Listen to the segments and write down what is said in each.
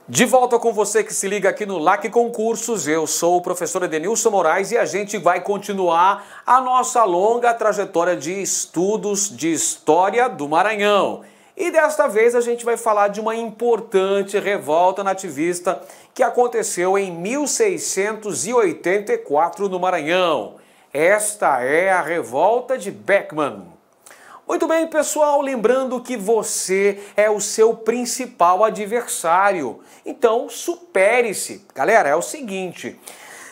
De volta com você que se liga aqui no LAC Concursos, eu sou o professor Edenilson Moraes e a gente vai continuar a nossa longa trajetória de estudos de história do Maranhão. E desta vez a gente vai falar de uma importante revolta nativista que aconteceu em 1684 no Maranhão. Esta é a revolta de Beckman. Muito bem, pessoal, lembrando que você é o seu principal adversário. Então, supere-se. Galera, é o seguinte,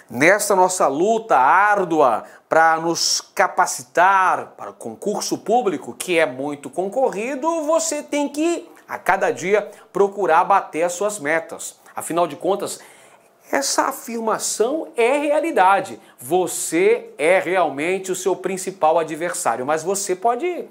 nessa nossa luta árdua para nos capacitar para o concurso público, que é muito concorrido, você tem que, a cada dia, procurar bater as suas metas. Afinal de contas, essa afirmação é realidade. Você é realmente o seu principal adversário, mas você pode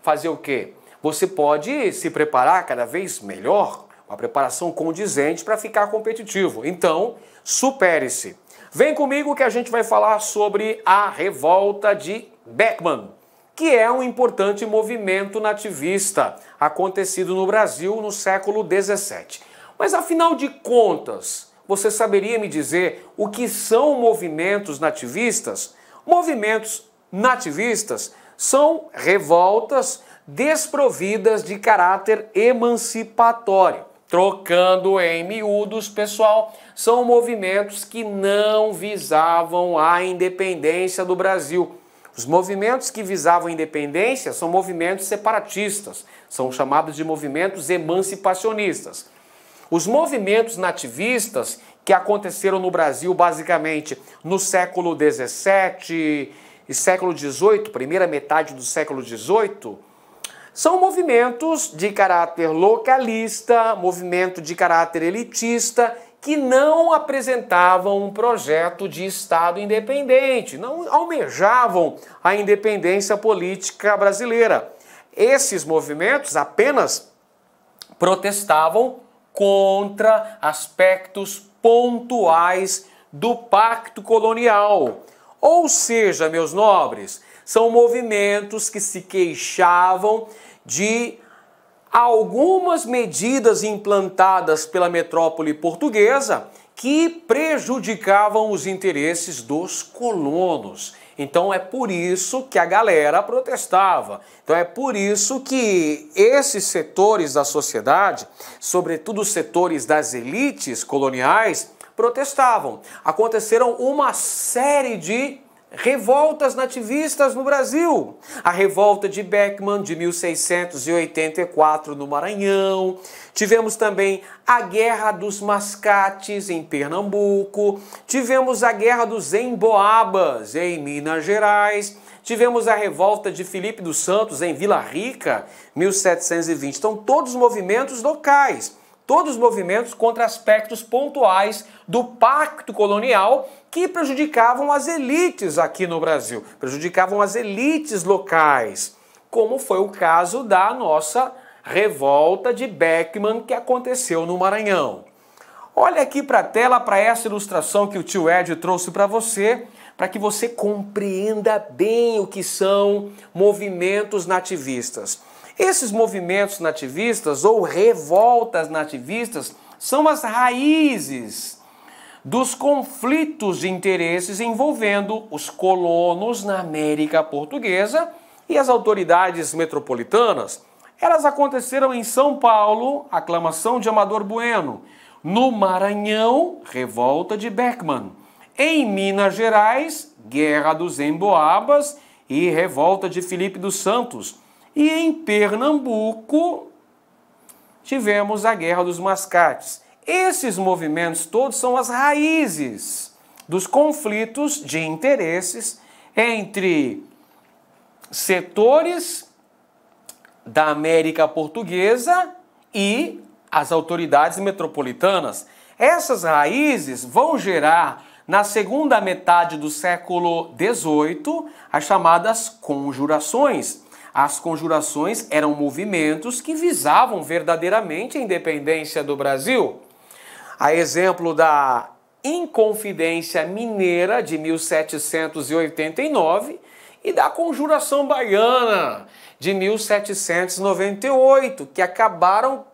fazer o quê? Você pode se preparar cada vez melhor, uma preparação condizente para ficar competitivo. Então, supere-se. Vem comigo que a gente vai falar sobre a revolta de Beckman, que é um importante movimento nativista acontecido no Brasil no século XVII. Mas afinal de contas, você saberia me dizer o que são movimentos nativistas? Movimentos nativistas são revoltas desprovidas de caráter emancipatório. Trocando em miúdos, pessoal, são movimentos que não visavam a independência do Brasil. Os movimentos que visavam a independência são movimentos separatistas, são chamados de movimentos emancipacionistas. Os movimentos nativistas que aconteceram no Brasil basicamente no século XVII e século XVIII, primeira metade do século XVIII, são movimentos de caráter localista, movimento de caráter elitista, que não apresentavam um projeto de Estado independente, não almejavam a independência política brasileira. Esses movimentos apenas protestavam contra aspectos pontuais do pacto colonial. Ou seja, meus nobres, são movimentos que se queixavam de algumas medidas implantadas pela metrópole portuguesa que prejudicavam os interesses dos colonos. Então é por isso que a galera protestava. Então é por isso que esses setores da sociedade, sobretudo os setores das elites coloniais, protestavam. Aconteceram uma série de revoltas nativistas no Brasil. A revolta de Beckman de 1684 no Maranhão. Tivemos também a Guerra dos Mascates em Pernambuco. Tivemos a Guerra dos Emboabas em Minas Gerais. Tivemos a revolta de Filipe dos Santos em Vila Rica, 1720. Então, todos movimentos locais. Todos os movimentos contra aspectos pontuais do pacto colonial que prejudicavam as elites aqui no Brasil, prejudicavam as elites locais, como foi o caso da nossa revolta de Beckman que aconteceu no Maranhão. Olha aqui para a tela, para essa ilustração que o tio Ed trouxe para que você compreenda bem o que são movimentos nativistas. Esses movimentos nativistas ou revoltas nativistas são as raízes dos conflitos de interesses envolvendo os colonos na América Portuguesa e as autoridades metropolitanas. Elas aconteceram em São Paulo, aclamação de Amador Bueno; no Maranhão, revolta de Beckman; em Minas Gerais, Guerra dos Emboabas e revolta de Filipe dos Santos; e em Pernambuco, tivemos a Guerra dos Mascates. Esses movimentos todos são as raízes dos conflitos de interesses entre setores da América Portuguesa e as autoridades metropolitanas. Essas raízes vão gerar, na segunda metade do século XVIII, as chamadas conjurações. As conjurações eram movimentos que visavam verdadeiramente a independência do Brasil. A exemplo da Inconfidência Mineira de 1789 e da Conjuração Baiana de 1798, que acabaram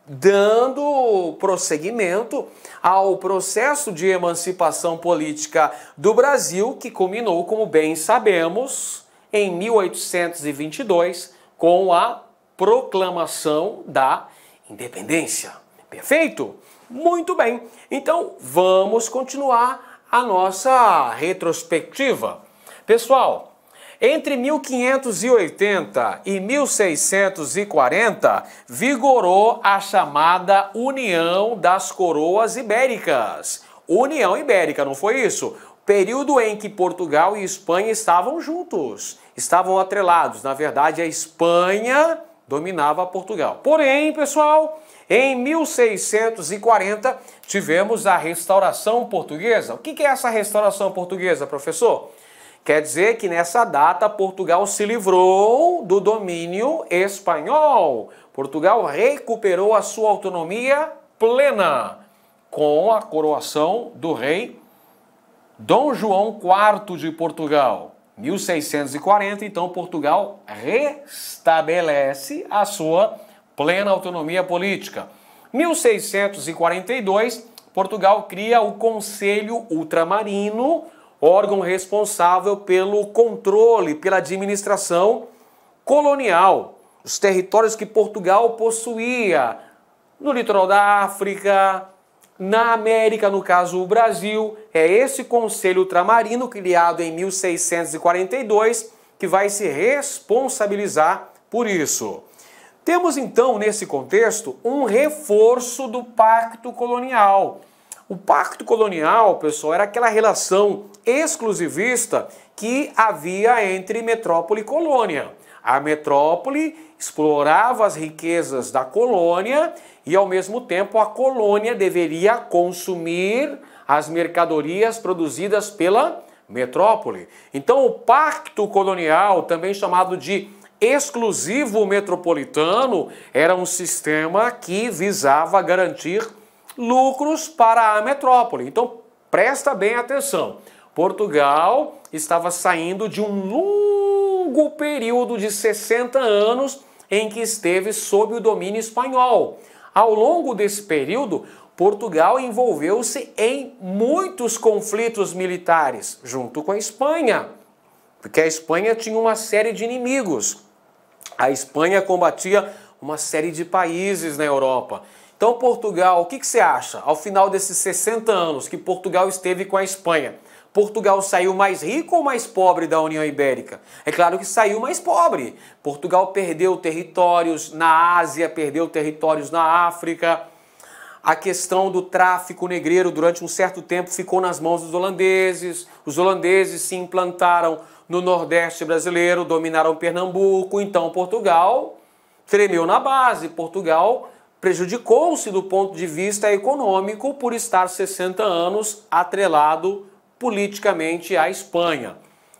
dando prosseguimento ao processo de emancipação política do Brasil, que culminou, como bem sabemos, em 1822, com a proclamação da independência. Perfeito? Muito bem. Então, vamos continuar a nossa retrospectiva. Pessoal, entre 1580 e 1640, vigorou a chamada União das Coroas Ibéricas. União Ibérica, não foi isso? Período em que Portugal e Espanha estavam juntos, estavam atrelados. Na verdade, a Espanha dominava Portugal. Porém, pessoal, em 1640 tivemos a Restauração Portuguesa. O que é essa Restauração Portuguesa, professor? Quer dizer que nessa data Portugal se livrou do domínio espanhol. Portugal recuperou a sua autonomia plena com a coroação do rei Dom João IV de Portugal. 1640, então, Portugal restabelece a sua plena autonomia política. 1642, Portugal cria o Conselho Ultramarino, órgão responsável pelo controle, pela administração colonial, os territórios que Portugal possuía no litoral da África, na América, no caso o Brasil. É esse Conselho Ultramarino, criado em 1642, que vai se responsabilizar por isso. Temos então, nesse contexto, um reforço do Pacto Colonial. O Pacto Colonial, pessoal, era aquela relação exclusivista que havia entre metrópole e colônia. A metrópole explorava as riquezas da colônia e, ao mesmo tempo, a colônia deveria consumir as mercadorias produzidas pela metrópole. Então, o Pacto Colonial, também chamado de exclusivo metropolitano, era um sistema que visava garantir lucros para a metrópole. Então, presta bem atenção. Portugal estava saindo de um longo período de 60 anos em que esteve sob o domínio espanhol. Ao longo desse período, Portugal envolveu-se em muitos conflitos militares, junto com a Espanha, porque a Espanha tinha uma série de inimigos. A Espanha combatia uma série de países na Europa. Então, Portugal, o que você acha? Ao final desses 60 anos que Portugal esteve com a Espanha, Portugal saiu mais rico ou mais pobre da União Ibérica? É claro que saiu mais pobre. Portugal perdeu territórios na Ásia, perdeu territórios na África. A questão do tráfico negreiro durante um certo tempo ficou nas mãos dos holandeses. Os holandeses se implantaram no Nordeste brasileiro, dominaram Pernambuco. Então, Portugal tremeu na base. Portugal prejudicou-se do ponto de vista econômico por estar 60 anos atrelado politicamente à Espanha.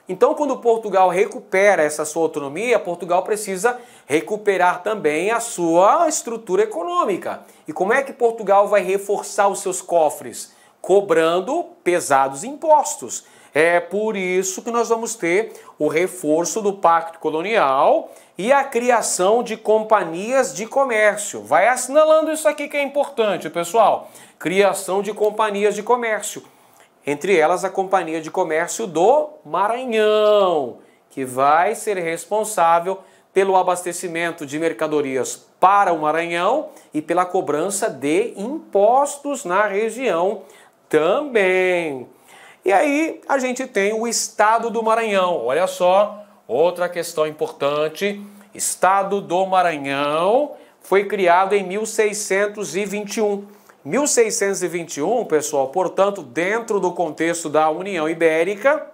Então, quando Portugal recupera essa sua autonomia, Portugal precisa recuperar também a sua estrutura econômica. E como é que Portugal vai reforçar os seus cofres? Cobrando pesados impostos. É por isso que nós vamos ter o reforço do Pacto Colonial e a criação de companhias de comércio. Vai assinalando isso aqui que é importante, pessoal. Criação de companhias de comércio. Entre elas, a Companhia de Comércio do Maranhão, que vai ser responsável pelo abastecimento de mercadorias para o Maranhão e pela cobrança de impostos na região também. E aí a gente tem o Estado do Maranhão. Olha só, outra questão importante. Estado do Maranhão foi criado em 1621. 1621, pessoal, portanto, dentro do contexto da União Ibérica,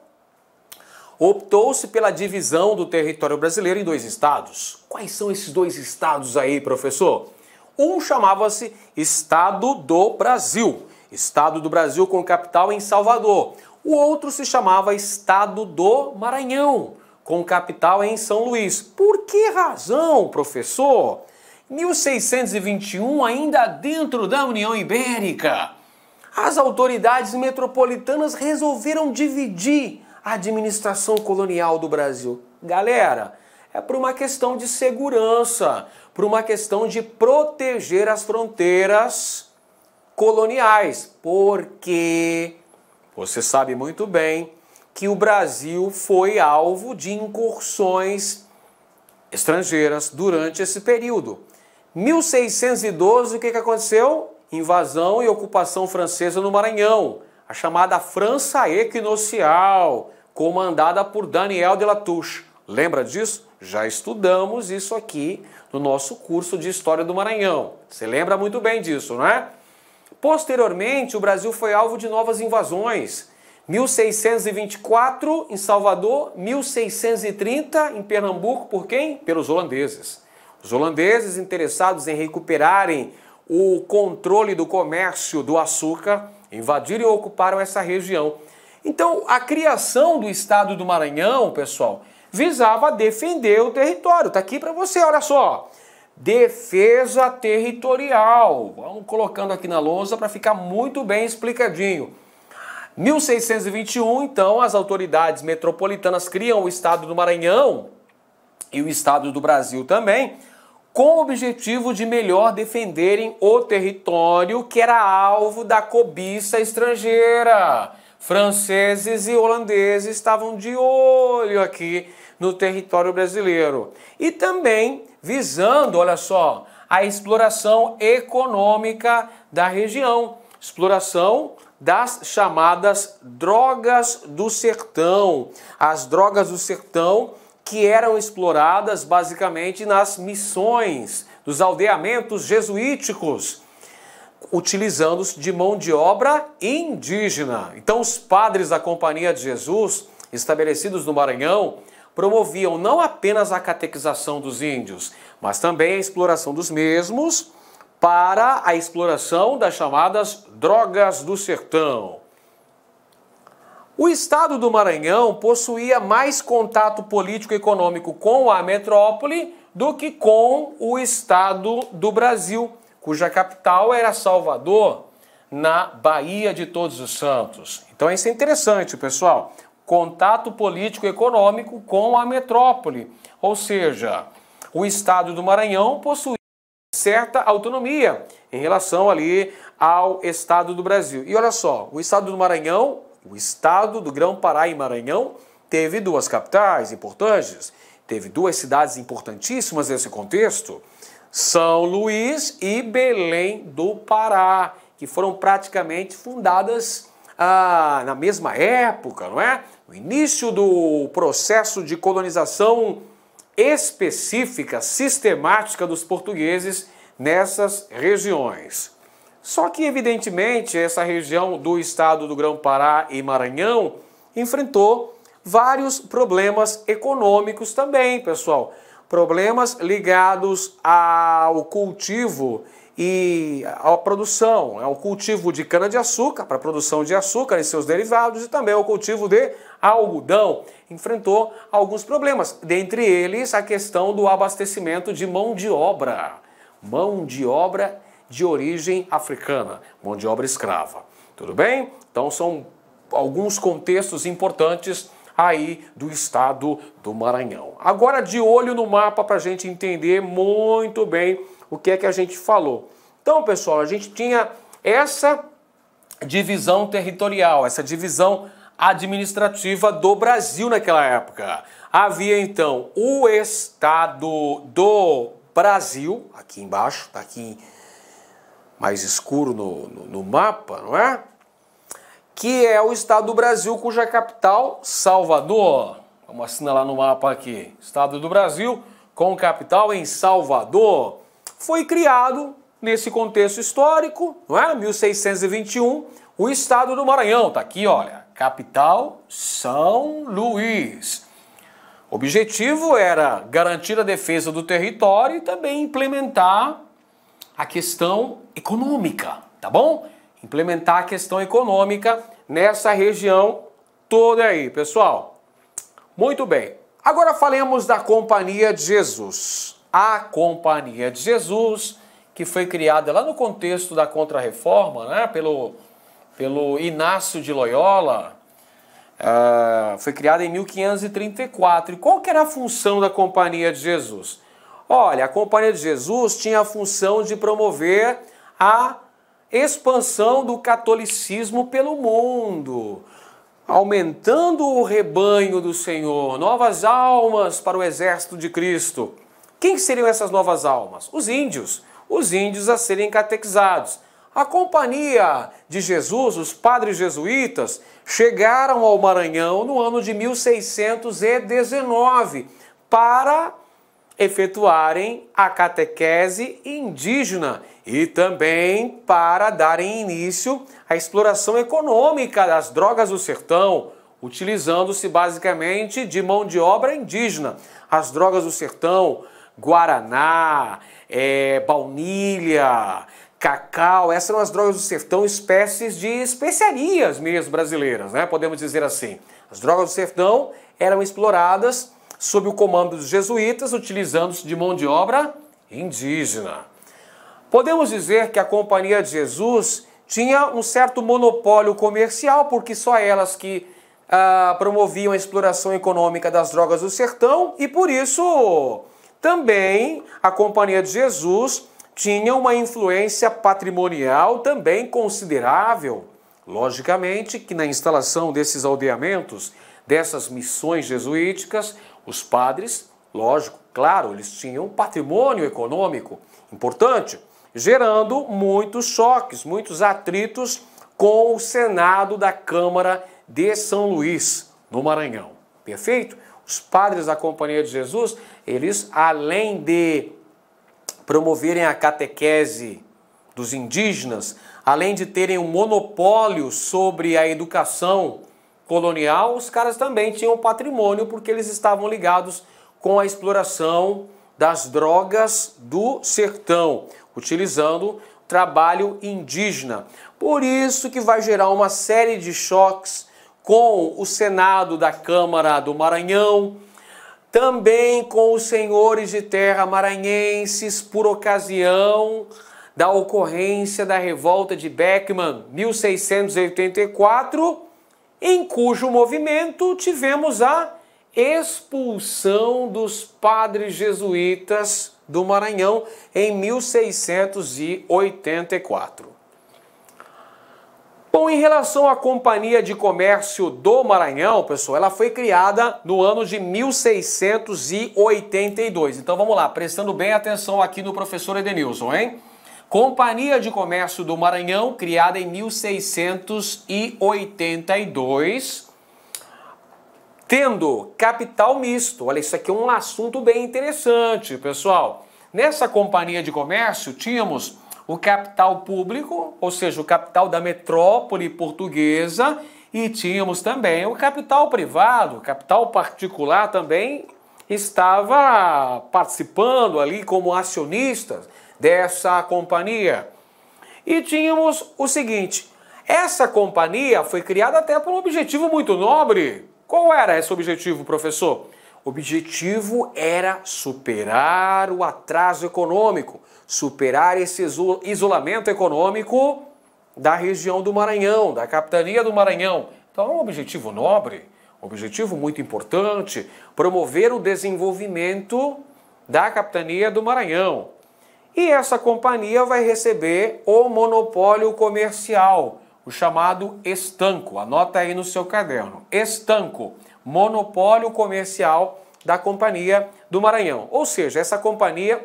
optou-se pela divisão do território brasileiro em 2 estados. Quais são esses 2 estados aí, professor? Um chamava-se Estado do Brasil. Estado do Brasil com capital em Salvador. O outro se chamava Estado do Maranhão, com capital em São Luís. Por que razão, professor? 1621, ainda dentro da União Ibérica, as autoridades metropolitanas resolveram dividir a administração colonial do Brasil. Galera, é por uma questão de segurança, por uma questão de proteger as fronteiras coloniais, porque você sabe muito bem que o Brasil foi alvo de incursões estrangeiras durante esse período. 1612, o que aconteceu? Invasão e ocupação francesa no Maranhão, a chamada França Equinocial, comandada por Daniel de Latouche. Lembra disso? Já estudamos isso aqui no nosso curso de História do Maranhão. Você lembra muito bem disso, não é? Posteriormente, o Brasil foi alvo de novas invasões. 1624 em Salvador, 1630 em Pernambuco, por quem? Pelos holandeses. Os holandeses, interessados em recuperarem o controle do comércio do açúcar, invadiram e ocuparam essa região. Então, a criação do Estado do Maranhão, pessoal, visava defender o território. Está aqui para você, olha só. Defesa territorial. Vamos colocando aqui na lousa para ficar muito bem explicadinho. 1621, então, as autoridades metropolitanas criam o Estado do Maranhão e o Estado do Brasil também, com o objetivo de melhor defenderem o território que era alvo da cobiça estrangeira. Franceses e holandeses estavam de olho aqui no território brasileiro. E também visando, olha só, a exploração econômica da região. Exploração das chamadas drogas do sertão. As drogas do sertão que eram exploradas basicamente nas missões dos aldeamentos jesuíticos, utilizando-se de mão de obra indígena. Então os padres da Companhia de Jesus, estabelecidos no Maranhão, promoviam não apenas a catequização dos índios, mas também a exploração dos mesmos para a exploração das chamadas drogas do sertão. O Estado do Maranhão possuía mais contato político e econômico com a metrópole do que com o Estado do Brasil, cuja capital era Salvador, na Baía de Todos os Santos. Então isso é interessante, pessoal. Contato político e econômico com a metrópole, ou seja, o Estado do Maranhão possuía certa autonomia em relação ali ao Estado do Brasil. E olha só, o Estado do Maranhão, o Estado do Grão-Pará e Maranhão, teve duas capitais importantes, teve duas cidades importantíssimas nesse contexto, São Luís e Belém do Pará, que foram praticamente fundadas na mesma época, não é? No início do processo de colonização específica, sistemática dos portugueses nessas regiões. Só que, evidentemente, essa região do estado do Grão-Pará e Maranhão enfrentou vários problemas econômicos também, pessoal. Problemas ligados ao cultivo e à produção, ao cultivo de cana-de-açúcar, para a produção de açúcar e seus derivados, e também ao cultivo de algodão. Enfrentou alguns problemas, dentre eles a questão do abastecimento de mão de obra de origem africana, mão de obra escrava. Tudo bem? Então são alguns contextos importantes aí do estado do Maranhão. Agora de olho no mapa para a gente entender muito bem o que é que a gente falou. Então, pessoal, a gente tinha essa divisão territorial, essa divisão administrativa do Brasil naquela época. Havia, então, o Estado do Brasil, aqui embaixo, está aqui mais escuro no mapa, não é? Que é o Estado do Brasil, cuja capital, Salvador. Vamos assinalar no mapa aqui. Estado do Brasil, com capital em Salvador. Foi criado, nesse contexto histórico, não é? 1621, o Estado do Maranhão. Está aqui, olha. Capital, São Luís. O objetivo era garantir a defesa do território e também implementar a questão econômica, tá bom? Implementar a questão econômica nessa região toda aí, pessoal. Muito bem. Agora falemos da Companhia de Jesus. A Companhia de Jesus, que foi criada lá no contexto da Contra-Reforma, né, pelo Inácio de Loyola, foi criada em 1534. E qual que era a função da Companhia de Jesus? Olha, a Companhia de Jesus tinha a função de promover a expansão do catolicismo pelo mundo, aumentando o rebanho do Senhor, novas almas para o exército de Cristo. Quem seriam essas novas almas? Os índios a serem catequizados. A Companhia de Jesus, os padres jesuítas, chegaram ao Maranhão no ano de 1619 para efetuarem a catequese indígena e também para darem início à exploração econômica das drogas do sertão, utilizando-se basicamente de mão de obra indígena. As drogas do sertão, guaraná, baunilha, cacau, essas são as drogas do sertão, espécies de especiarias mesmo brasileiras, né? Podemos dizer assim. As drogas do sertão eram exploradas sob o comando dos jesuítas, utilizando-se de mão de obra indígena. Podemos dizer que a Companhia de Jesus tinha um certo monopólio comercial, porque só elas que promoviam a exploração econômica das drogas do sertão, e por isso também a Companhia de Jesus tinha uma influência patrimonial também considerável. Logicamente que na instalação desses aldeamentos, dessas missões jesuíticas, os padres, lógico, claro, eles tinham um patrimônio econômico importante, gerando muitos choques, muitos atritos com o Senado da Câmara de São Luís, no Maranhão. Perfeito? Os padres da Companhia de Jesus, eles, além de promoverem a catequese dos indígenas, além de terem um monopólio sobre a educação colonial, os caras também tinham patrimônio porque eles estavam ligados com a exploração das drogas do sertão, utilizando trabalho indígena. Por isso que vai gerar uma série de choques com o Senado da Câmara do Maranhão, também com os senhores de terra maranhenses por ocasião da ocorrência da revolta de Beckman, 1684, em cujo movimento tivemos a expulsão dos padres jesuítas do Maranhão em 1684. Bom, em relação à Companhia de Comércio do Maranhão, pessoal, ela foi criada no ano de 1682. Então vamos lá, prestando bem atenção aqui no professor Edenilson, hein? Companhia de Comércio do Maranhão, criada em 1682, tendo capital misto. Olha, isso aqui é um assunto bem interessante, pessoal. Nessa Companhia de Comércio, tínhamos o capital público, ou seja, o capital da metrópole portuguesa, e tínhamos também o capital privado, o capital particular também estava participando ali como acionistas dessa companhia. E tínhamos o seguinte, essa companhia foi criada até por um objetivo muito nobre. Qual era esse objetivo, professor? O objetivo era superar o atraso econômico, superar esse isolamento econômico da região do Maranhão, da capitania do Maranhão. Então é um objetivo nobre, um objetivo muito importante, promover o desenvolvimento da capitania do Maranhão. E essa companhia vai receber o monopólio comercial, o chamado estanco. Anota aí no seu caderno. Estanco, monopólio comercial da Companhia do Maranhão. Ou seja, essa companhia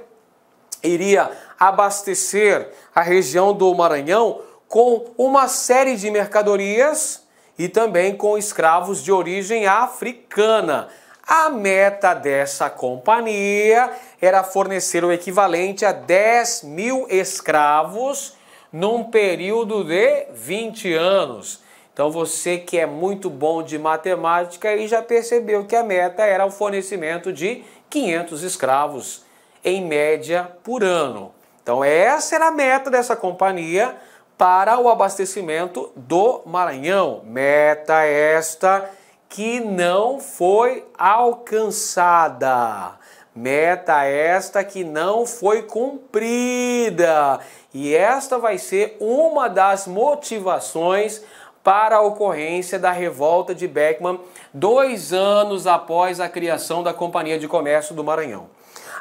iria abastecer a região do Maranhão com uma série de mercadorias e também com escravos de origem africana. A meta dessa companhia era fornecer o equivalente a 10 mil escravos num período de 20 anos. Então você que é muito bom de matemática aí já percebeu que a meta era o fornecimento de 500 escravos em média por ano. Então essa era a meta dessa companhia para o abastecimento do Maranhão. Meta esta que não foi alcançada. Meta esta que não foi cumprida. E esta vai ser uma das motivações para a ocorrência da revolta de Beckman 2 anos após a criação da Companhia de Comércio do Maranhão.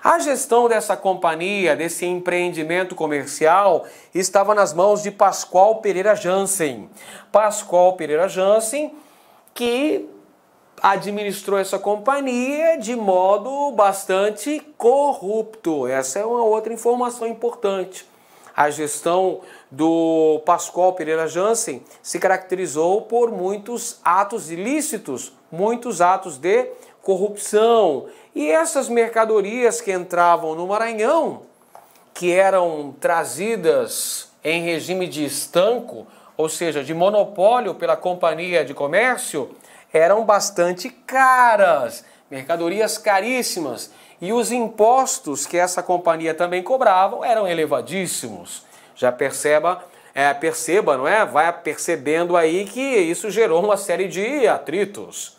A gestão dessa companhia, desse empreendimento comercial, estava nas mãos de Pascoal Pereira Jansen. Pascoal Pereira Jansen, que administrou essa companhia de modo bastante corrupto. Essa é uma outra informação importante. A gestão do Pascoal Pereira Jansen se caracterizou por muitos atos ilícitos, muitos atos de corrupção. E essas mercadorias que entravam no Maranhão, que eram trazidas em regime de estanco, ou seja, de monopólio pela companhia de comércio, eram bastante caras, mercadorias caríssimas, e os impostos que essa companhia também cobrava eram elevadíssimos. Já perceba, não é? Vai percebendo aí que isso gerou uma série de atritos,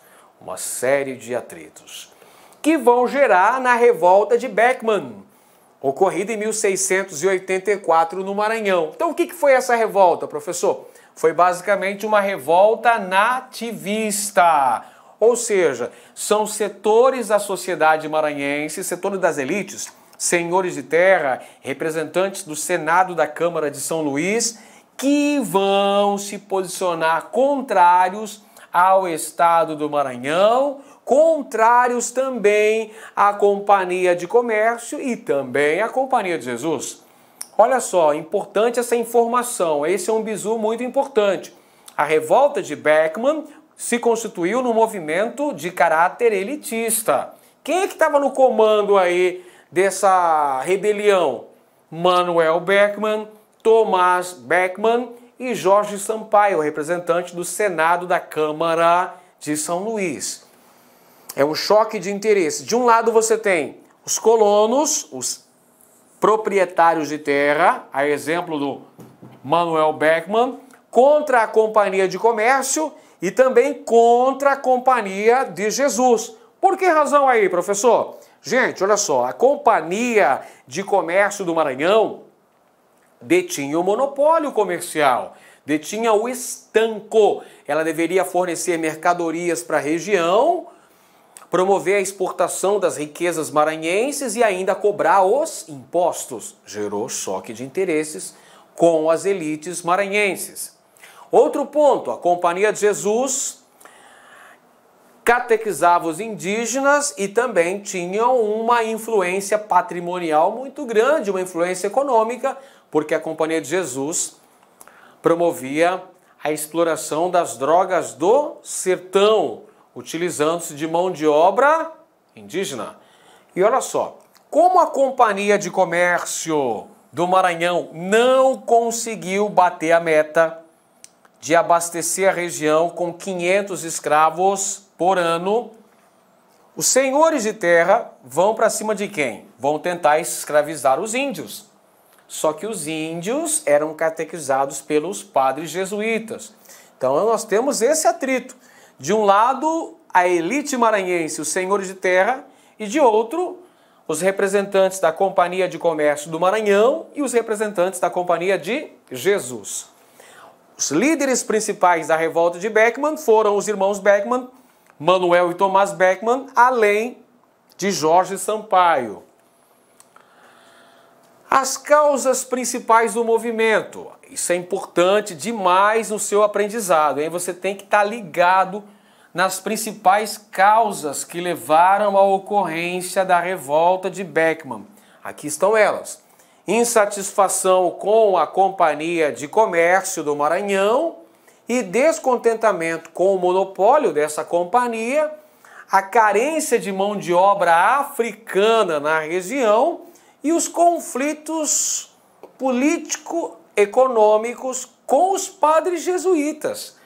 que vão gerar na revolta de Beckman, ocorrida em 1684 no Maranhão. Então o que foi essa revolta, professor? Foi basicamente uma revolta nativista, ou seja, são setores da sociedade maranhense, setores das elites, senhores de terra, representantes do Senado da Câmara de São Luís, que vão se posicionar contrários ao Estado do Maranhão, contrários também à Companhia de Comércio e também à Companhia de Jesus. Olha só, importante essa informação, esse é um bizu muito importante. A revolta de Beckman se constituiu num movimento de caráter elitista. Quem é que estava no comando aí dessa rebelião? Manuel Beckman, Tomás Beckman e Jorge Sampaio, representante do Senado da Câmara de São Luís. É um choque de interesse. De um lado você tem os colonos, os proprietários de terra, a exemplo do Manuel Beckman, contra a Companhia de Comércio e também contra a Companhia de Jesus. Por que razão aí, professor? Gente, olha só, a Companhia de Comércio do Maranhão detinha o monopólio comercial, detinha o estanco. Ela deveria fornecer mercadorias para a região, promover a exportação das riquezas maranhenses e ainda cobrar os impostos. Gerou choque de interesses com as elites maranhenses. Outro ponto, a Companhia de Jesus catequizava os indígenas e também tinham uma influência patrimonial muito grande, uma influência econômica, porque a Companhia de Jesus promovia a exploração das drogas do sertão, utilizando-se de mão de obra indígena. E olha só, como a Companhia de Comércio do Maranhão não conseguiu bater a meta de abastecer a região com 500 escravos por ano, os senhores de terra vão para cima de quem? Vão tentar escravizar os índios. Só que os índios eram catequizados pelos padres jesuítas. Então nós temos esse atrito. De um lado, a elite maranhense, os senhores de terra, e de outro, os representantes da Companhia de Comércio do Maranhão e os representantes da Companhia de Jesus. Os líderes principais da revolta de Beckman foram os irmãos Beckman, Manuel e Tomás Beckman, além de Jorge Sampaio. As causas principais do movimento. Isso é importante demais no seu aprendizado, hein? Você tem que estar ligado nas principais causas que levaram à ocorrência da revolta de Beckman. Aqui estão elas. Insatisfação com a Companhia de Comércio do Maranhão e descontentamento com o monopólio dessa companhia, a carência de mão de obra africana na região e os conflitos político-econômicos com os padres jesuítas.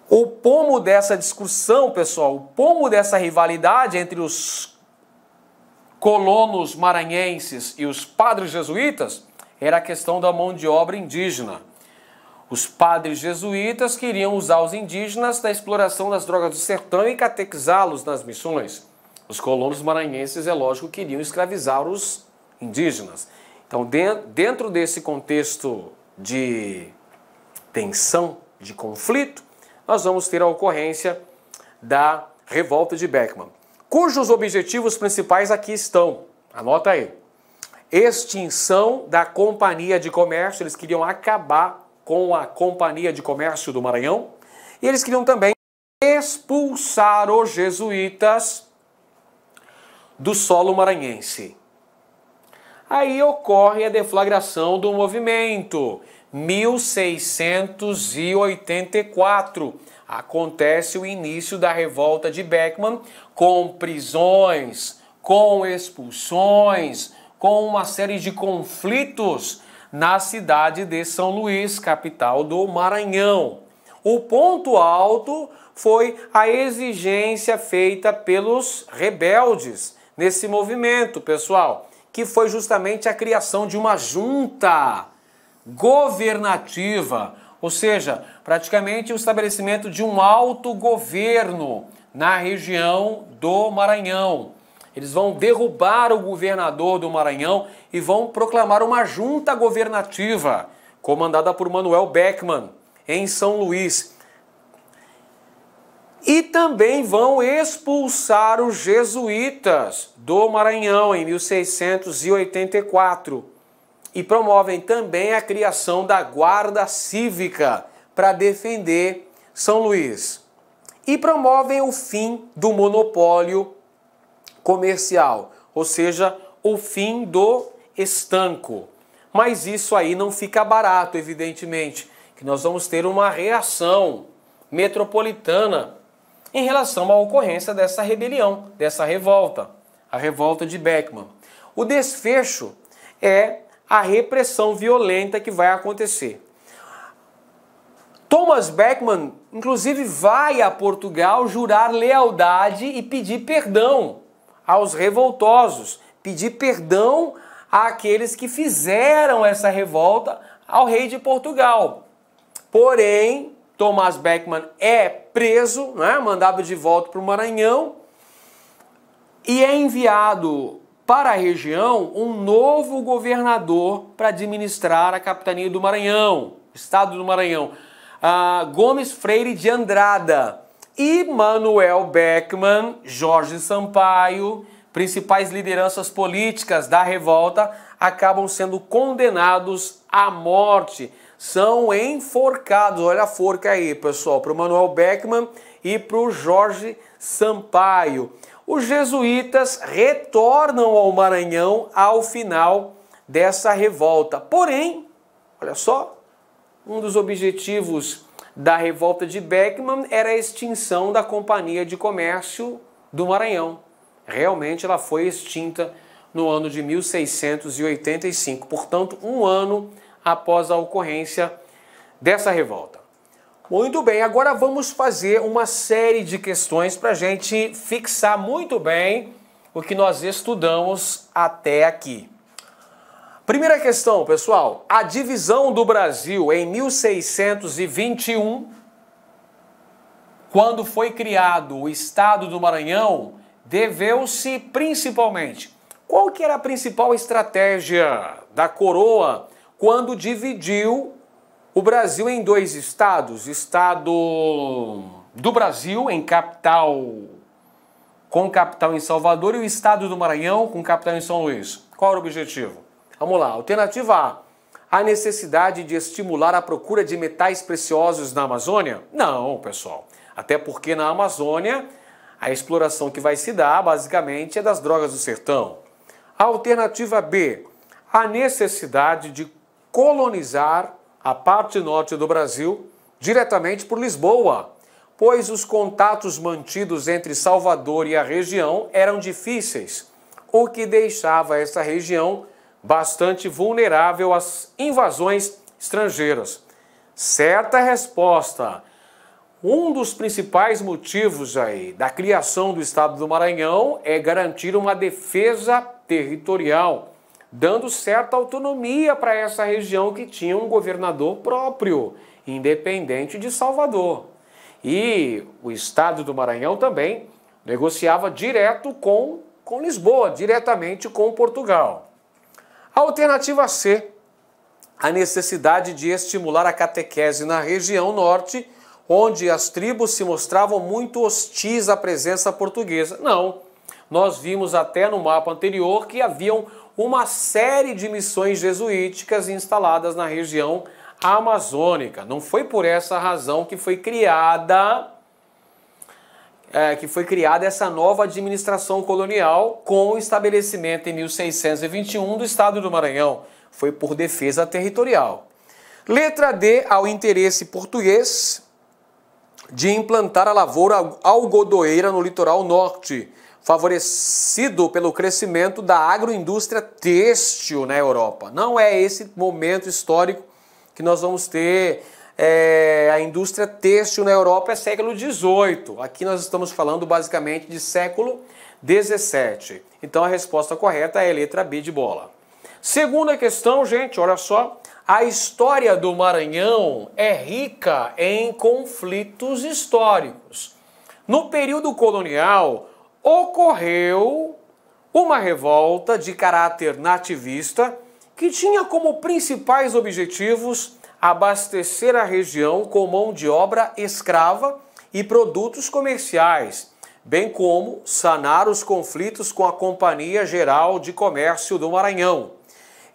O pomo dessa discussão, pessoal, o pomo dessa rivalidade entre os colonos maranhenses e os padres jesuítas era a questão da mão de obra indígena. Os padres jesuítas queriam usar os indígenas na exploração das drogas do sertão e catequizá-los nas missões. Os colonos maranhenses, é lógico, queriam escravizar os indígenas. Então, dentro desse contexto de tensão, de conflito, nós vamos ter a ocorrência da revolta de Beckman. cujos objetivos principais aqui estão. Anota aí. Extinção da Companhia de Comércio, eles queriam acabar com a Companhia de Comércio do Maranhão, e eles queriam também expulsar os jesuítas do solo maranhense. Aí ocorre a deflagração do movimento, 1684. Acontece o início da revolta de Beckmann, com prisões, com expulsões, com uma série de conflitos na cidade de São Luís, capital do Maranhão. O ponto alto foi a exigência feita pelos rebeldes nesse movimento, pessoal, que foi justamente a criação de uma junta governativa, ou seja, praticamente o estabelecimento de um autogoverno na região do Maranhão. Eles vão derrubar o governador do Maranhão e vão proclamar uma junta governativa, comandada por Manuel Beckmann, em São Luís. E também vão expulsar os jesuítas do Maranhão em 1684. E promovem também a criação da Guarda Cívica para defender São Luís. E promovem o fim do monopólio comercial, ou seja, o fim do estanco. Mas isso aí não fica barato, evidentemente, que nós vamos ter uma reação metropolitana em relação à ocorrência dessa rebelião, dessa revolta, a revolta de Beckmann. O desfecho é a repressão violenta que vai acontecer. Thomas Beckmann, inclusive, vai a Portugal jurar lealdade e pedir perdão aos revoltosos, pedir perdão àqueles que fizeram essa revolta ao rei de Portugal. Porém, Thomas Beckmann é preso, né, mandado de volta para o Maranhão e é enviado para a região um novo governador para administrar a capitania do Maranhão, estado do Maranhão, Gomes Freire de Andrada. E Manuel Beckmann, Jorge Sampaio, principais lideranças políticas da revolta, acabam sendo condenados à morte. São enforcados, olha a forca aí, pessoal, para o Manuel Beckmann e para o Jorge Sampaio. Os jesuítas retornam ao Maranhão ao final dessa revolta. Porém, olha só, um dos objetivos da revolta de Beckmann era a extinção da Companhia de Comércio do Maranhão. Realmente ela foi extinta no ano de 1685, portanto, um ano após a ocorrência dessa revolta. Muito bem, agora vamos fazer uma série de questões para a gente fixar muito bem o que nós estudamos até aqui. Primeira questão, pessoal, a divisão do Brasil em 1621, quando foi criado o estado do Maranhão, deveu-se principalmente. Qual que era a principal estratégia da coroa quando dividiu o Brasil em dois estados? Estado do Brasil, em capital, com capital em Salvador, e o estado do Maranhão, com capital em São Luís. Qual era o objetivo? Vamos lá, alternativa A, a necessidade de estimular a procura de metais preciosos na Amazônia? Não, pessoal, até porque na Amazônia a exploração que vai se dar basicamente é das drogas do sertão. A alternativa B, a necessidade de colonizar a parte norte do Brasil diretamente por Lisboa, pois os contatos mantidos entre Salvador e a região eram difíceis, o que deixava essa região bastante vulnerável às invasões estrangeiras. Certa resposta. Um dos principais motivos aí da criação do estado do Maranhão é garantir uma defesa territorial, dando certa autonomia para essa região que tinha um governador próprio, independente de Salvador. E o estado do Maranhão também negociava direto com Lisboa, diretamente com Portugal. A alternativa C, a necessidade de estimular a catequese na região norte, onde as tribos se mostravam muito hostis à presença portuguesa. Não, Nós vimos até no mapa anterior que haviam uma série de missões jesuíticas instaladas na região amazônica. Não foi por essa razão que foi criada essa nova administração colonial com o estabelecimento em 1621 do estado do Maranhão. Foi por defesa territorial. Letra D, ao interesse português de implantar a lavoura algodoeira no litoral norte, favorecido pelo crescimento da agroindústria têxtil na Europa. Não é esse momento histórico que nós vamos ter a indústria têxtil na Europa, é século XVIII. Aqui nós estamos falando basicamente de século XVII. Então a resposta correta é a letra B de bola. Segunda questão, gente, olha só. A história do Maranhão é rica em conflitos históricos. No período colonial, ocorreu uma revolta de caráter nativista que tinha como principais objetivos abastecer a região com mão de obra escrava e produtos comerciais, bem como sanar os conflitos com a Companhia Geral de Comércio do Maranhão.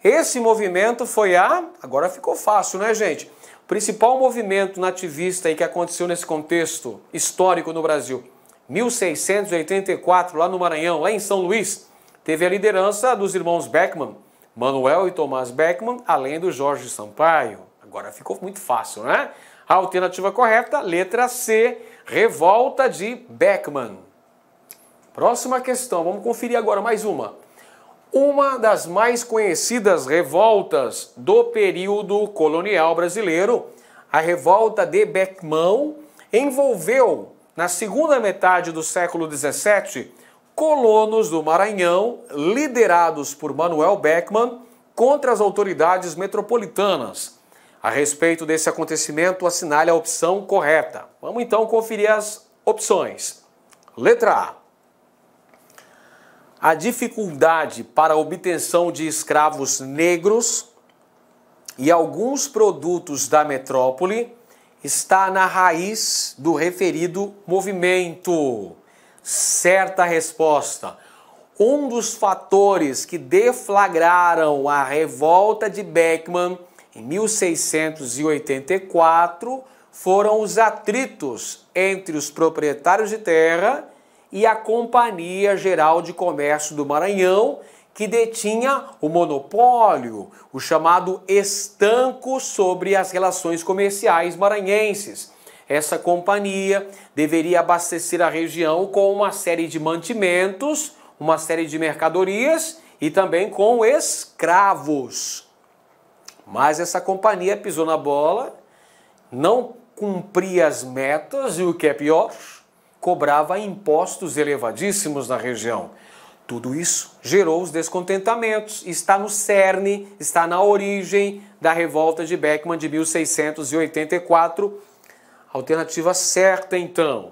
Esse movimento foi agora ficou fácil, né, gente? O principal movimento nativista aí que aconteceu nesse contexto histórico no Brasil, 1684, lá no Maranhão, lá em São Luís, teve a liderança dos irmãos Beckman, Manuel e Tomás Beckman, além do Jorge Sampaio. Agora ficou muito fácil, né? A alternativa correta, letra C, revolta de Beckman. Próxima questão, vamos conferir agora mais uma. Uma das mais conhecidas revoltas do período colonial brasileiro, a revolta de Beckman, envolveu, na segunda metade do século XVII, colonos do Maranhão, liderados por Manuel Beckman, contra as autoridades metropolitanas. A respeito desse acontecimento, assinale a opção correta. Vamos então conferir as opções. Letra A. A dificuldade para a obtenção de escravos negros e alguns produtos da metrópole está na raiz do referido movimento. Certa resposta. Um dos fatores que deflagraram a revolta de Beckman em 1684 foram os atritos entre os proprietários de terra e a Companhia Geral de Comércio do Maranhão, que detinha o monopólio, o chamado estanco sobre as relações comerciais maranhenses. Essa companhia deveria abastecer a região com uma série de mantimentos, uma série de mercadorias e também com escravos. Mas essa companhia pisou na bola, não cumpria as metas e, o que é pior, cobrava impostos elevadíssimos na região. Tudo isso gerou os descontentamentos, está no cerne, está na origem da revolta de Beckman de 1684. Alternativa certa, então.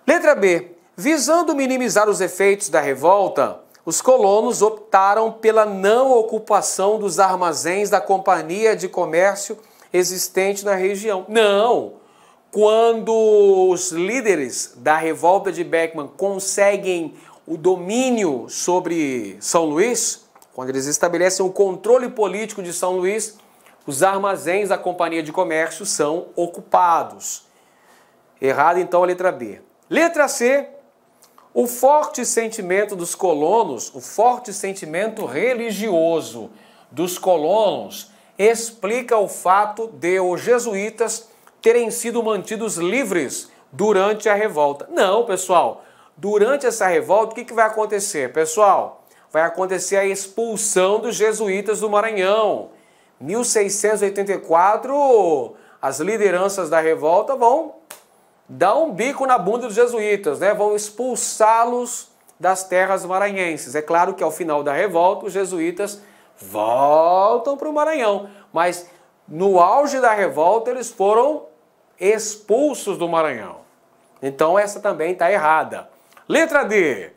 Letra B. Visando minimizar os efeitos da revolta, os colonos optaram pela não ocupação dos armazéns da Companhia de Comércio existente na região. Não! Quando os líderes da revolta de Beckman conseguem o domínio sobre São Luís, quando eles estabelecem o controle político de São Luís, os armazéns da Companhia de Comércio são ocupados. Errado, então, a letra B. Letra C. O forte sentimento dos colonos, o forte sentimento religioso dos colonos, explica o fato de os jesuítas terem sido mantidos livres durante a revolta. Não, pessoal. Durante essa revolta, o que vai acontecer, pessoal? Vai acontecer a expulsão dos jesuítas do Maranhão. 1684, as lideranças da revolta vão dar um bico na bunda dos jesuítas, né? Vão expulsá-los das terras maranhenses. É claro que ao final da revolta, os jesuítas voltam para o Maranhão. Mas no auge da revolta, eles foram expulsos do Maranhão. Então essa também está errada. Letra D.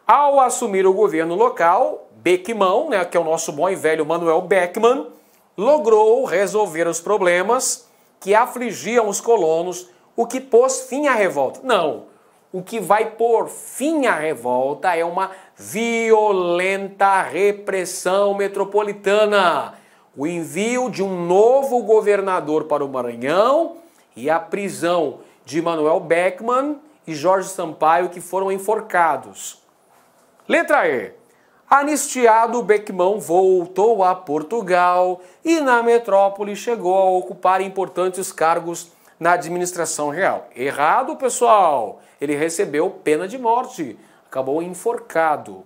Ao assumir o governo local, Beckman, né, que é o nosso bom e velho Manuel Beckman, logrou resolver os problemas que afligiam os colonos, o que pôs fim à revolta. Não. o que vai pôr fim à revolta é uma violenta repressão metropolitana, o envio de um novo governador para o Maranhão e a prisão de Manuel Beckmann e Jorge Sampaio, que foram enforcados. Letra E. Anistiado, Beckmann voltou a Portugal e na metrópole chegou a ocupar importantes cargos na administração real. Errado, pessoal! Ele recebeu pena de morte, acabou enforcado.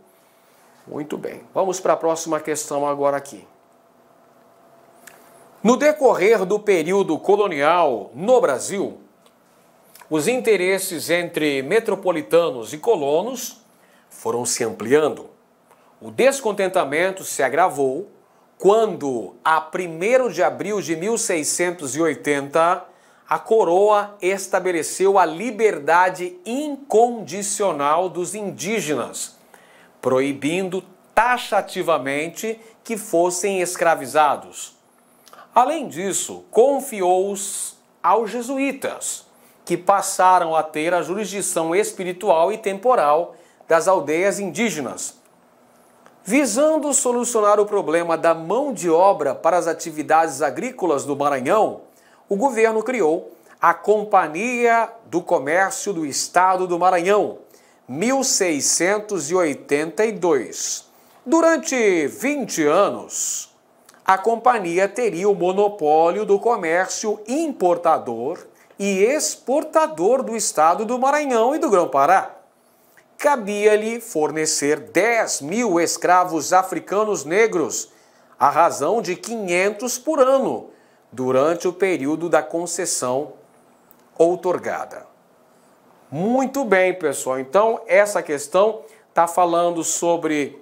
Muito bem, vamos para a próxima questão agora aqui. No decorrer do período colonial no Brasil, os interesses entre metropolitanos e colonos foram se ampliando. O descontentamento se agravou quando, a 1º de abril de 1680, a coroa estabeleceu a liberdade incondicional dos indígenas, proibindo taxativamente que fossem escravizados. Além disso, confiou-os aos jesuítas, que passaram a ter a jurisdição espiritual e temporal das aldeias indígenas. Visando solucionar o problema da mão de obra para as atividades agrícolas do Maranhão, o governo criou a Companhia do Comércio do Estado do Maranhão, 1682. Durante 20 anos, a companhia teria o monopólio do comércio importador e exportador do Estado do Maranhão e do Grão-Pará. Cabia-lhe fornecer 10.000 escravos africanos negros, à razão de 500 por ano, durante o período da concessão outorgada. Muito bem, pessoal. Então, essa questão está falando sobre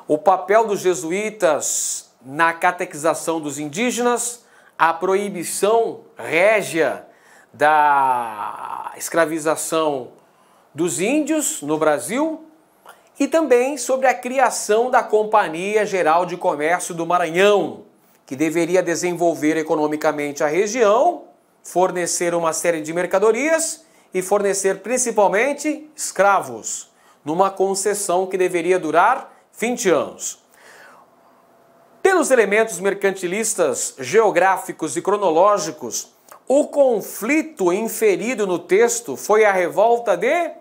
o papel dos jesuítas na catequização dos indígenas, a proibição régia da escravização dos índios no Brasil e também sobre a criação da Companhia Geral de Comércio do Maranhão, que deveria desenvolver economicamente a região, fornecer uma série de mercadorias e fornecer principalmente escravos, numa concessão que deveria durar 20 anos. Pelos elementos mercantilistas, geográficos e cronológicos, o conflito inferido no texto foi a revolta de...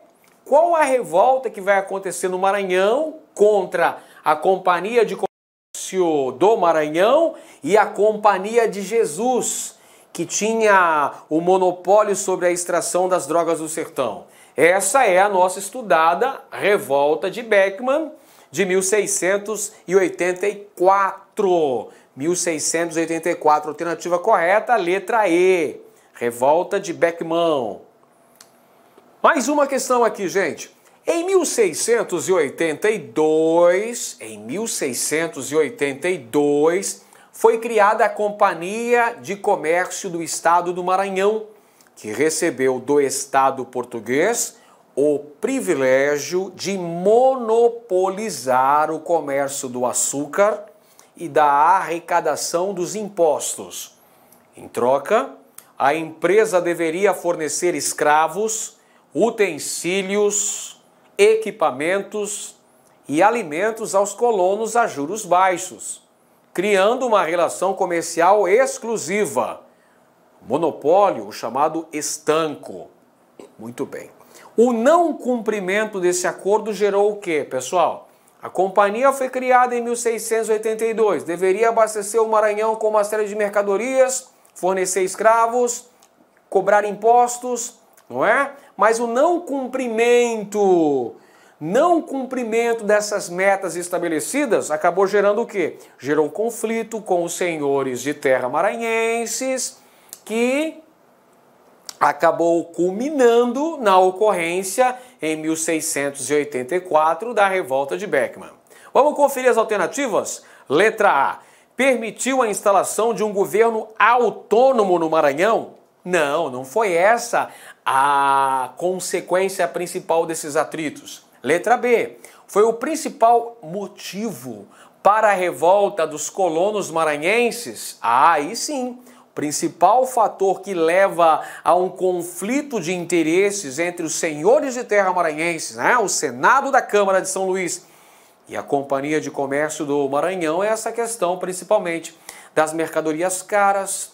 Qual a revolta que vai acontecer no Maranhão contra a Companhia de Comércio do Maranhão e a Companhia de Jesus, que tinha o monopólio sobre a extração das drogas do sertão? Essa é a nossa estudada Revolta de Beckmann, de 1684. 1684, alternativa correta, letra E. Revolta de Beckmann. Mais uma questão aqui, gente. Em 1682, foi criada a Companhia de Comércio do Estado do Maranhão, que recebeu do Estado português o privilégio de monopolizar o comércio do açúcar e da arrecadação dos impostos. Em troca, a empresa deveria fornecer escravos, utensílios, equipamentos e alimentos aos colonos a juros baixos, criando uma relação comercial exclusiva. Monopólio, o chamado estanco. Muito bem. O não cumprimento desse acordo gerou o quê, pessoal? A companhia foi criada em 1682, deveria abastecer o Maranhão com uma série de mercadorias, fornecer escravos, cobrar impostos, não é? Mas o não cumprimento dessas metas estabelecidas acabou gerando o quê? Gerou conflito com os senhores de terra maranhenses, que acabou culminando na ocorrência em 1684 da Revolta de Beckmann. Vamos conferir as alternativas? Letra A. Permitiu a instalação de um governo autônomo no Maranhão? Não, não foi essa a consequência principal desses atritos. Letra B. Foi o principal motivo para a revolta dos colonos maranhenses? Ah, aí sim. principal fator que leva a um conflito de interesses entre os senhores de terra maranhenses, né? O Senado da Câmara de São Luís e a Companhia de Comércio do Maranhão é essa questão, principalmente, das mercadorias caras,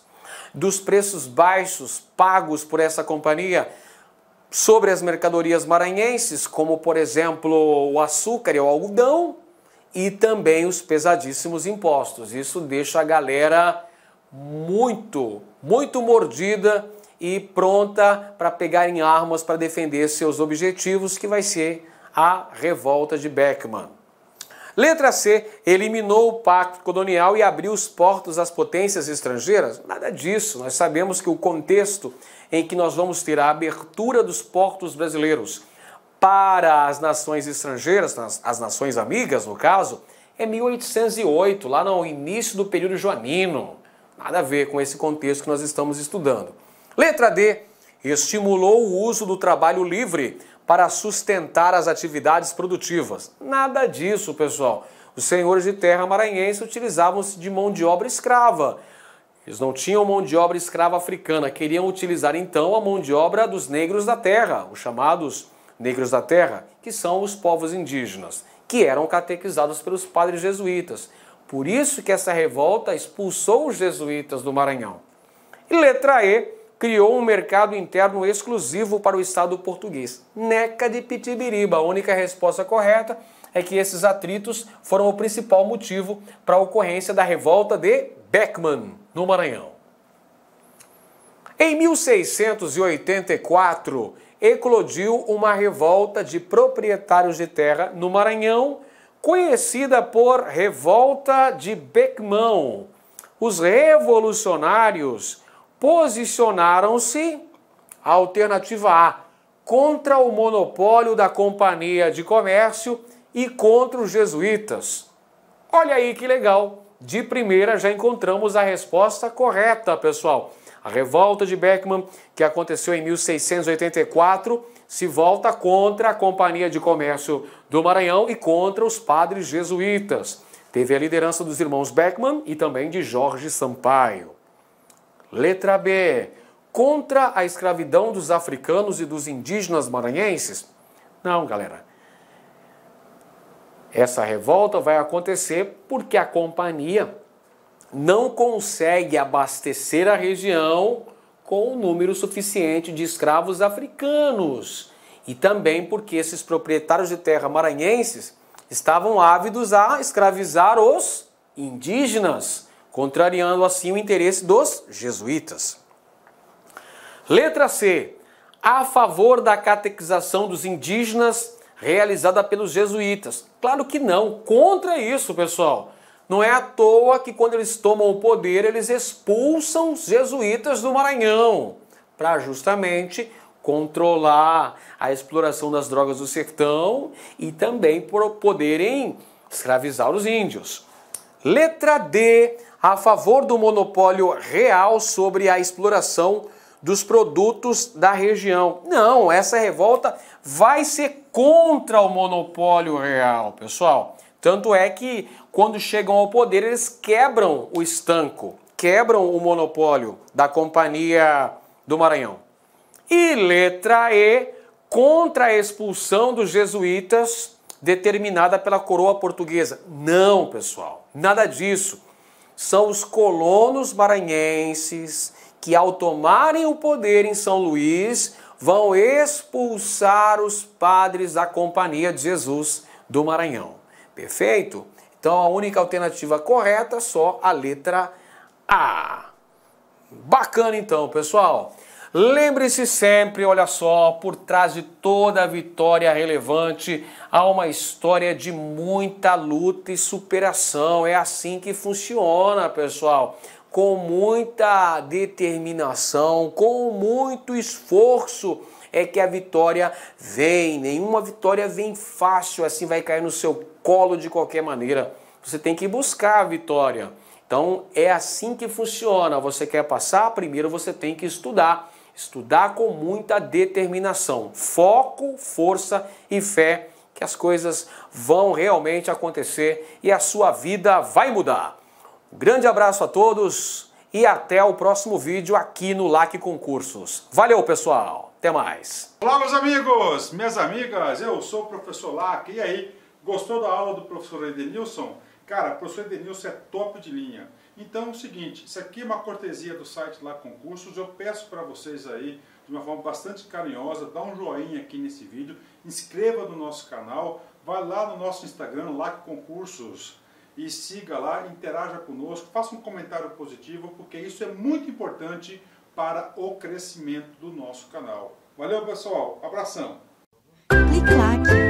dos preços baixos pagos por essa companhia sobre as mercadorias maranhenses, como, por exemplo, o açúcar e o algodão, e também os pesadíssimos impostos. Isso deixa a galera muito mordida e pronta para pegar em armas para defender seus objetivos, que vai ser a revolta de Beckman. Letra C, eliminou o pacto colonial e abriu os portos às potências estrangeiras? Nada disso. Nós sabemos que o contexto em que nós vamos ter a abertura dos portos brasileiros para as nações estrangeiras, as nações amigas, no caso, é 1808, lá no início do período joanino. Nada a ver com esse contexto que nós estamos estudando. Letra D, estimulou o uso do trabalho livre para sustentar as atividades produtivas. Nada disso, pessoal. Os senhores de terra maranhense utilizavam-se de mão de obra escrava. Eles não tinham mão de obra escrava africana, queriam utilizar então a mão de obra dos negros da terra, os chamados negros da terra, que são os povos indígenas, que eram catequizados pelos padres jesuítas. Por isso que essa revolta expulsou os jesuítas do Maranhão. E letra E, criou um mercado interno exclusivo para o Estado português. Neca de pitibiriba. A única resposta correta é que esses atritos foram o principal motivo para a ocorrência da revolta de Beckman, no Maranhão. Em 1684, eclodiu uma revolta de proprietários de terra no Maranhão, conhecida por Revolta de Beckman. Os revolucionários posicionaram-se, alternativa A, contra o monopólio da Companhia de Comércio e contra os jesuítas. Olha aí que legal! De primeira já encontramos a resposta correta, pessoal. A revolta de Beckman, que aconteceu em 1684, se volta contra a Companhia de Comércio do Maranhão e contra os padres jesuítas. Teve a liderança dos irmãos Beckman e também de Jorge Sampaio. Letra B. Contra a escravidão dos africanos e dos indígenas maranhenses? Não, galera. Essa revolta vai acontecer porque a companhia não consegue abastecer a região com um número suficiente de escravos africanos. E também porque esses proprietários de terra maranhenses estavam ávidos a escravizar os indígenas, contrariando assim o interesse dos jesuítas. Letra C. A favor da catequização dos indígenas realizada pelos jesuítas. Claro que não, contra isso, pessoal. Não é à toa que quando eles tomam o poder, eles expulsam os jesuítas do Maranhão, para justamente controlar a exploração das drogas do sertão e também por poderem escravizar os índios. Letra D. A favor do monopólio real sobre a exploração dos produtos da região. Não, essa revolta vai ser contra o monopólio real, pessoal. Tanto é que, quando chegam ao poder, eles quebram o estanco, quebram o monopólio da Companhia do Maranhão. E letra E, contra a expulsão dos jesuítas determinada pela coroa portuguesa. Não, pessoal, nada disso. São os colonos maranhenses que, ao tomarem o poder em São Luís, vão expulsar os padres da Companhia de Jesus do Maranhão. Perfeito? Então a única alternativa correta é só a letra A. Bacana então, pessoal. Lembre-se sempre, olha só, por trás de toda vitória relevante há uma história de muita luta e superação. É assim que funciona, pessoal. Com muita determinação, com muito esforço é que a vitória vem. Nenhuma vitória vem fácil, assim vai cair no seu colo de qualquer maneira. Você tem que buscar a vitória. Então é assim que funciona. Você quer passar? Primeiro você tem que estudar. Estudar com muita determinação, foco, força e fé que as coisas vão realmente acontecer e a sua vida vai mudar. Um grande abraço a todos e até o próximo vídeo aqui no LAC Concursos. Valeu, pessoal! Até mais! Olá, meus amigos, minhas amigas, eu sou o professor LAC. E aí, gostou da aula do professor Edenilson? Cara, o professor Edenilson é top de linha. Então é o seguinte, isso aqui é uma cortesia do site LAC Concursos. Eu peço para vocês aí, de uma forma bastante carinhosa, dá um joinha aqui nesse vídeo, inscreva no nosso canal, vai lá no nosso Instagram, LAC Concursos, e siga lá, interaja conosco, faça um comentário positivo, porque isso é muito importante para o crescimento do nosso canal. Valeu, pessoal, abração! Clique lá.